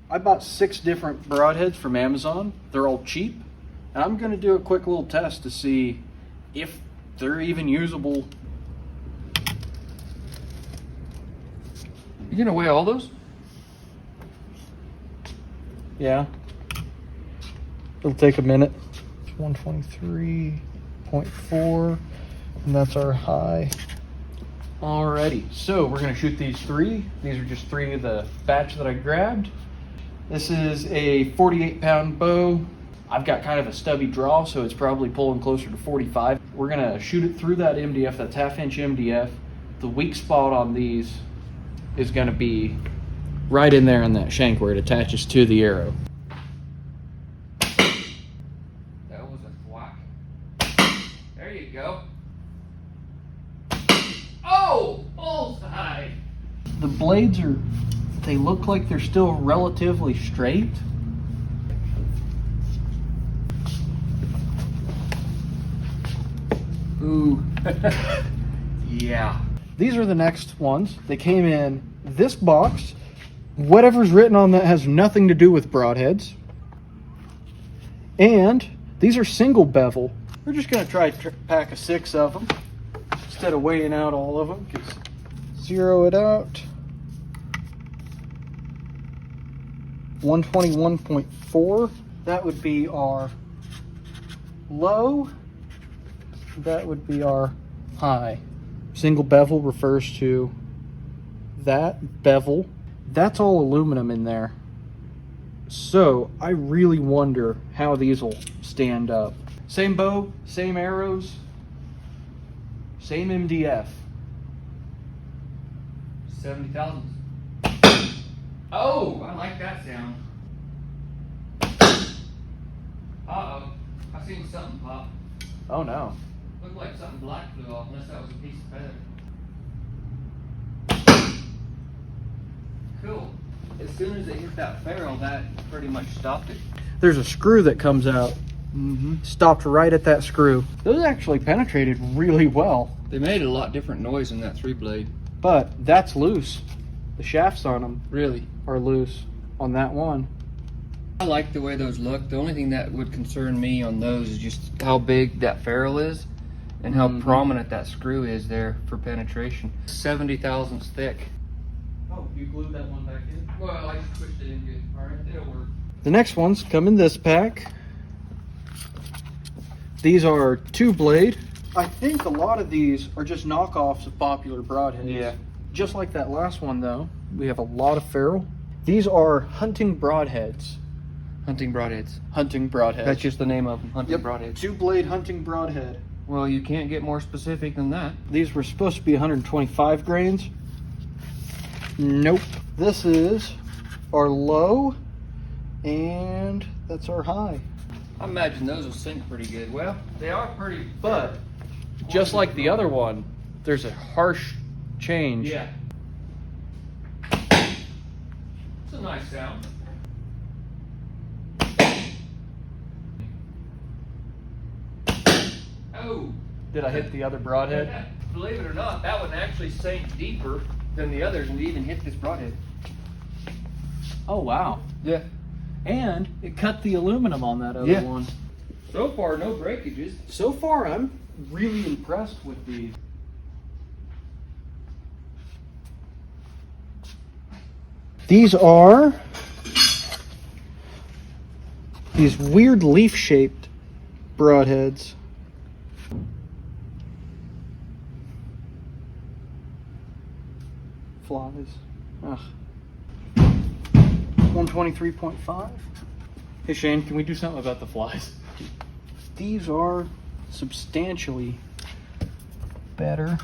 I bought 6 different broadheads from Amazon. They're all cheap. And I'm gonna do a quick little test to see if they're even usable. You gonna weigh all those? Yeah. It'll take a minute. 123.4, and that's our high. Alrighty, so we're gonna shoot these 3. These are just 3 of the batch that I grabbed. This is a 48-pound bow. I've got kind of a stubby draw, so it's probably pulling closer to 45. We're gonna shoot it through that MDF, that's 1/2-inch MDF. The weak spot on these is gonna be right in there in that shank where it attaches to the arrow. That was a thwack. There you go. Oh, bullseye! The blades they look like they're still relatively straight. Ooh. Yeah. These are the next ones. They came in this box. Whatever's written on that has nothing to do with broadheads. And these are single bevel. We're just gonna try to pack a 6 of them instead of weighing out all of them. Just zero it out. 121.4. That would be our low. That would be our high. Single bevel refers to that bevel. That's all aluminum in there. So I really wonder how these will stand up. Same bow, same arrows, same MDF. 70,000. Oh, I like that sound. Uh-oh, I seen something pop. Oh no. Looked like something black flew off, unless that was a piece of feather. Cool. As soon as it hit that ferrule, that pretty much stopped it. There's a screw that comes out. Stopped right at that screw. Those actually penetrated really well. They made a lot different noise in that 3-blade. But that's loose. The shafts on them Really? are loose on that one. I like the way those look. The only thing that would concern me on those is just how big that ferrule is and how prominent that screw is there for penetration. 70 thousandths thick. Oh, you glued that one back in? Well, I just pushed it in good. All right, it'll work. The next ones come in this pack. These are 2-blade. I think a lot of these are just knockoffs of popular broadheads. Yeah. Just like that last one though, we have a lot of ferrule. These are hunting broadheads. Hunting broadheads. Hunting broadheads. That's just the name of them, hunting broadheads. 2-blade hunting broadhead. Well, you can't get more specific than that. These were supposed to be 125 grains. Nope. This is our low, and that's our high. I imagine those will sink pretty good. Well, they are pretty, But just like the other one, there's a harsh change. yeah. It's a nice sound. Oh. Did I hit the other broadhead? Believe it or not, that one actually sank deeper than the others and even hit this broadhead. Oh wow. Yeah. And it cut the aluminum on that other one. So far, no breakages. So far, I'm really impressed with these. These are these weird leaf-shaped broadheads. Flies. Ugh. 123.5. Hey Shane, can we do something about the flies? These are substantially better.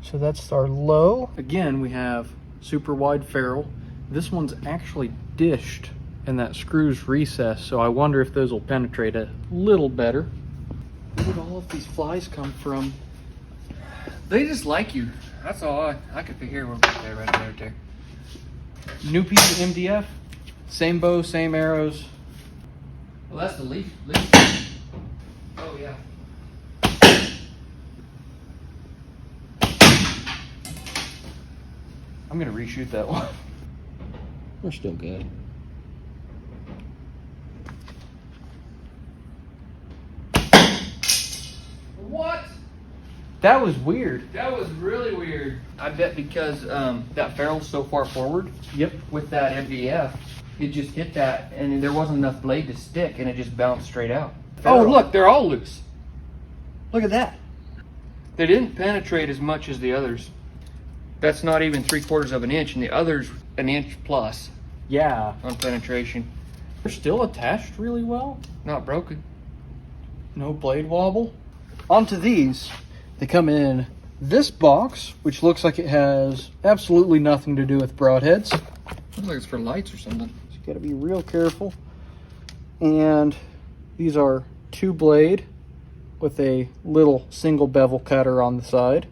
So that's our low. Again, we have super wide ferrule. This one's actually dished and that screw's recessed, so I wonder if those will penetrate a little better. Where did all of these flies come from? They just like you. That's all I could figure. We're right there. New piece of MDF, same bow, same arrows. Well, that's the leaf. Oh yeah. I'm gonna reshoot that one. We're still good. What? That was weird. That was really weird. I bet because that ferrule's so far forward. Yep. With that MDF, it just hit that, and there wasn't enough blade to stick, and it just bounced straight out. Oh, look, they're all loose. Look at that. They didn't penetrate as much as the others. That's not even 3/4 of an inch, and the others an inch plus Yeah. on penetration. They're still attached really well. Not broken. No blade wobble. Onto these. They come in this box, which looks like it has absolutely nothing to do with broadheads. Looks like it's for lights or something. So you gotta be real careful. And these are 2 blade with a little single bevel cutter on the side.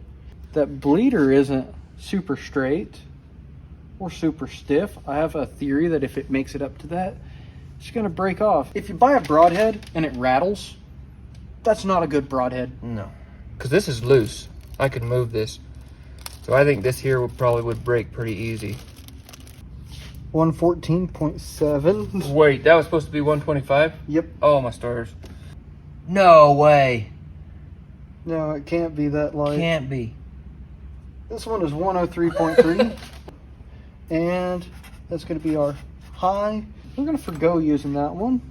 That bleeder isn't super straight or super stiff. I have a theory that if it makes it up to that, it's gonna break off. If you buy a broadhead and it rattles, that's not a good broadhead. No. Because this is loose. I could move this. So I think this here would break pretty easy. 114.7. Wait, that was supposed to be 125? Yep. Oh, my stars. No way. No, it can't be that light. Can't be. This one is 103.3. And that's going to be our high. We're going to forgo using that one.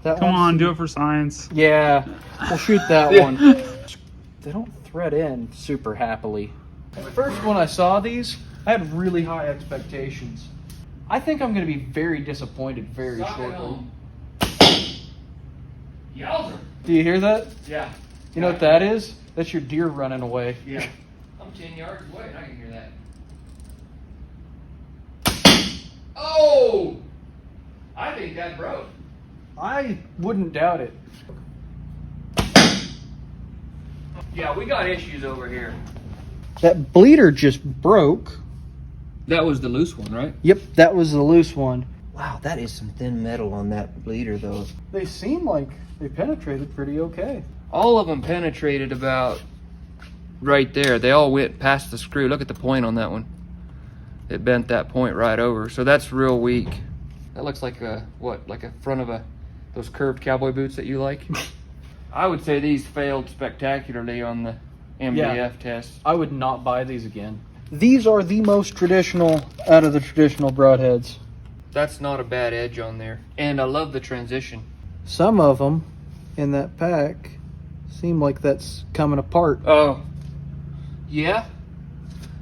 That Come one's- on, do it for science. Yeah, we'll shoot that Yeah. one. They don't thread in super happily. The first when I saw these, I had really high expectations. I think I'm going to be very disappointed very shortly. Yowzer. Do you hear that? Yeah. You know what that is? That's your deer running away. Yeah. I'm 10 yards away and I can hear that. Oh! I think that broke. I wouldn't doubt it. Yeah, we got issues over here. That bleeder just broke. That was the loose one, right? Yep, that was the loose one. Wow, that is some thin metal on that bleeder, though. They seem like they penetrated pretty okay. All of them penetrated about right there. They all went past the screw. Look at the point on that one. It bent that point right over. So that's real weak. That looks like a, what, like a front of those curved cowboy boots that you like? I would say these failed spectacularly on the MDF test. I would not buy these again. These are the most traditional out of the traditional broadheads. That's not a bad edge on there. And I love the transition. Some of them in that pack seem like that's coming apart. Oh, yeah.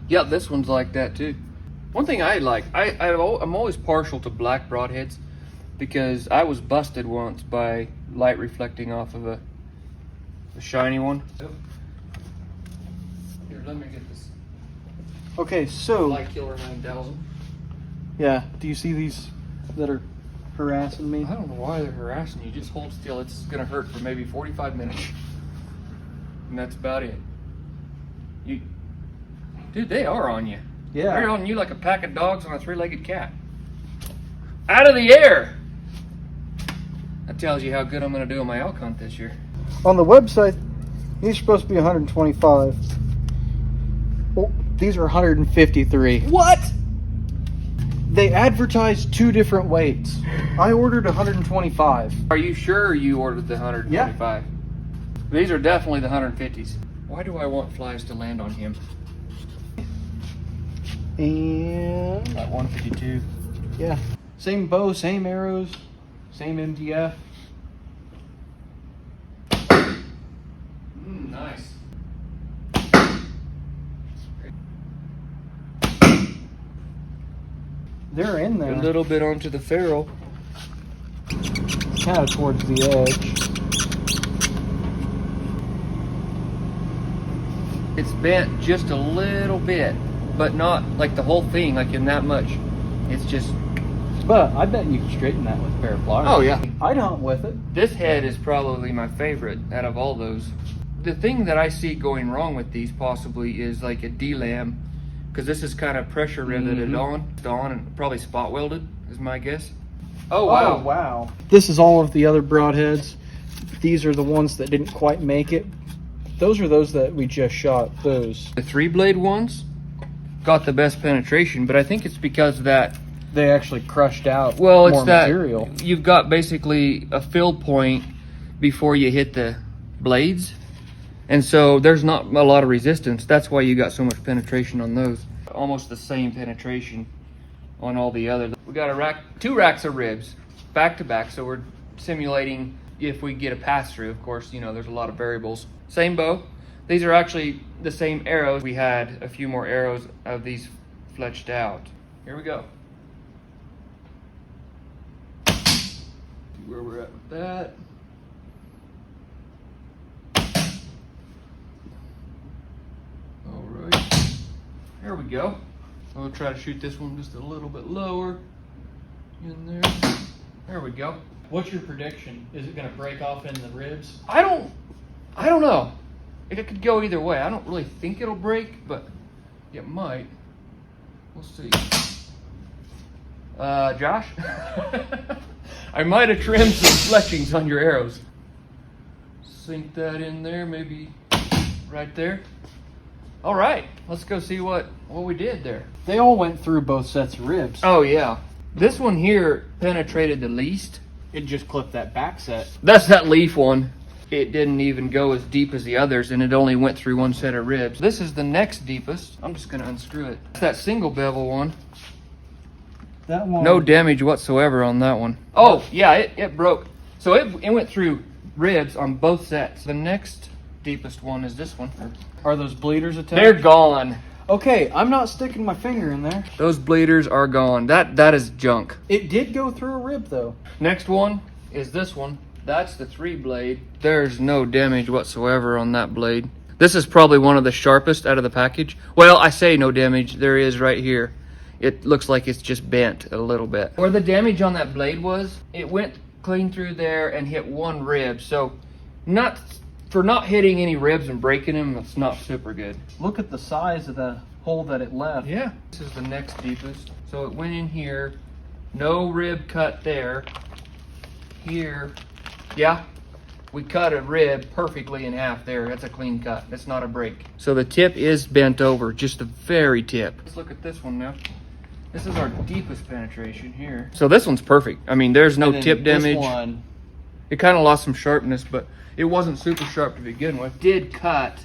Yeah, this one's like that too. One thing I like, I'm always partial to black broadheads because I was busted once by light reflecting off of a shiny one. Here, let me get this Okay, so Light Killer 9000. yeah, do you see these that are harassing me? I don't know why they're harassing you. Just hold still. It's gonna hurt for maybe 45 minutes, and that's about it. Dude, they are on you. Yeah. They're on you like a pack of dogs on a 3-legged cat. Out of the air. That tells you how good I'm gonna do on my elk hunt this year. On the website, these are supposed to be 125. Well, these are 153. What? They advertised 2 different weights. I ordered 125. Are you sure you ordered the 125? These are definitely the 150s. Why do I want flies to land on him? And At 152. yeah, same bow, same arrows, same MDF. Nice. They're in there. A little bit onto the ferrule. Kind of towards the edge. It's bent just a little bit, but not like the whole thing, like in that much. It's just, But I bet you can straighten that with a pair of pliers. oh yeah. I'd hunt with it. This head is probably my favorite out of all those. The thing that I see going wrong with these possibly is like a D-lam, because this is kind of pressure riveted on and probably spot welded is my guess. Oh wow. Oh, wow. This is all of the other broadheads. These are the ones that didn't quite make it. Those are those that we just shot. Those. The 3-blade ones got the best penetration, but I think it's because that they actually crushed out Well, it's more that material. you've got basically a fill point before you hit the blades. And so there's not a lot of resistance. That's why you got so much penetration on those. Almost the same penetration on all the others. We got a rack, 2 racks of ribs back to back. So we're simulating if we get a pass through. Of course, you know, there's a lot of variables. Same bow. These are actually the same arrows. We had a few more arrows of these fletched out. Here we go. Where we're at with that. All right, there we go. We'll try to shoot this one just a little bit lower in there. There we go. What's your prediction? Is it going to break off in the ribs? I don't know. It could go either way. I don't really think it'll break, but it might. We'll see. Josh? I might have trimmed some fletchings on your arrows. Sink that in there, maybe right there. All right, let's go see what we did there. They all went through both sets of ribs. Oh yeah. This one here penetrated the least. It just clipped that back set. That's that leaf one. It didn't even go as deep as the others, and it only went through 1 set of ribs. This is the next deepest. I'm just gonna unscrew it. That single bevel one. That one. No damage whatsoever on that one. Oh yeah, it broke. So it went through ribs on both sets. The next deepest one is this one. Are those bleeders attached? They're gone. Okay, I'm not sticking my finger in there. Those bleeders are gone. That is junk. It did go through a rib though. Next one is this one. That's the 3 blade. There's no damage whatsoever on that blade. This is probably one of the sharpest out of the package. Well, I say no damage. There is right here. It looks like it's just bent a little bit. Where the damage on that blade was, it went clean through there and hit 1 rib. So for not hitting any ribs and breaking them, it's not super good. Look at the size of the hole that it left. Yeah. This is the next deepest. So it went in here. No rib cut there. Here. Yeah, we cut a rib perfectly in half there. That's a clean cut. That's not a break. So the tip is bent over, just the very tip. Let's look at this one now. This is our deepest penetration here. So this one's perfect. I mean, there's no tip damage. This one, it kind of lost some sharpness, but it wasn't super sharp to begin with. It did cut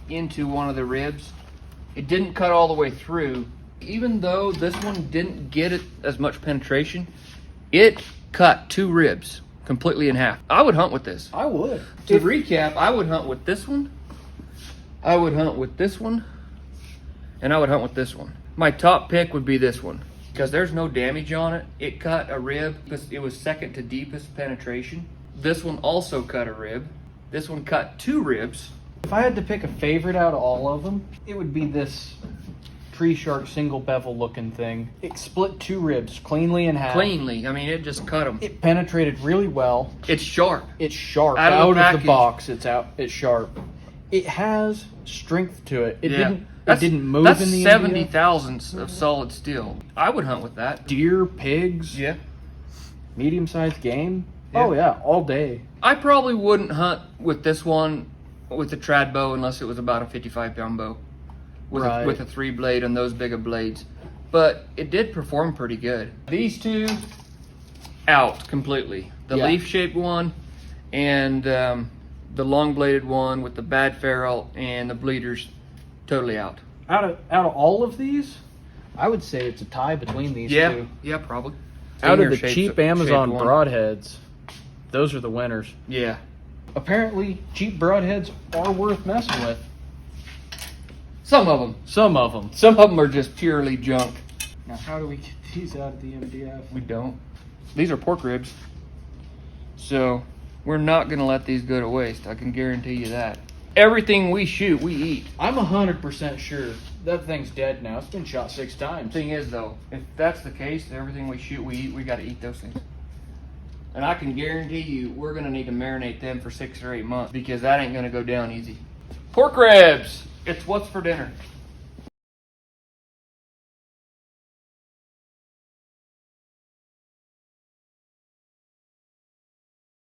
into one of the ribs. It didn't cut all the way through. Even though this one didn't get it as much penetration, it cut 2 ribs completely in half. I would hunt with this. I would. To recap, I would hunt with this one, I would hunt with this one, and I would hunt with this one. My top pick would be this one because there's no damage on it. It cut a rib because it was second to deepest penetration. This one also cut a rib. This one cut 2 ribs. If I had to pick a favorite out of all of them, it would be this Tree Shark single bevel looking thing. It split 2 ribs cleanly in half. Cleanly, I mean, it just cut them. It penetrated really well. It's sharp. It's sharp. Out of the package. box, it's sharp. It has strength to it. It didn't move that's in the 70 India. thousandths of solid steel. I would hunt with that. Deer, pigs, Yeah. medium-sized game. Yeah. Oh yeah, all day. I probably wouldn't hunt with this one with the trad bow unless it was about a 55-pound bow with, Right. with a 3 blade and those big of blades. But it did perform pretty good. These 2 out completely. The Yeah. leaf-shaped one and the long-bladed one with the bad ferrule and the bleeders totally out. Out of all of these, I would say it's a tie between these two. Yeah, probably. Out of the Finger-shaped- cheap Amazon shaped one. Broadheads, those are the winners. Yeah. Apparently, cheap Broadheads are worth messing with. Some of them. Some of them. Some of them are just purely junk. Now, how do we get these out of the MDF? We don't. These are pork ribs. So we're not going to let these go to waste. I can guarantee you that. Everything we shoot, we eat. I'm 100% sure that thing's dead now. It's been shot 6 times. Thing is though, if that's the case, everything we shoot, we eat, we got to eat those things. And I can guarantee you, we're going to need to marinate them for 6 or 8 months because that ain't going to go down easy. Pork ribs! It's what's for dinner.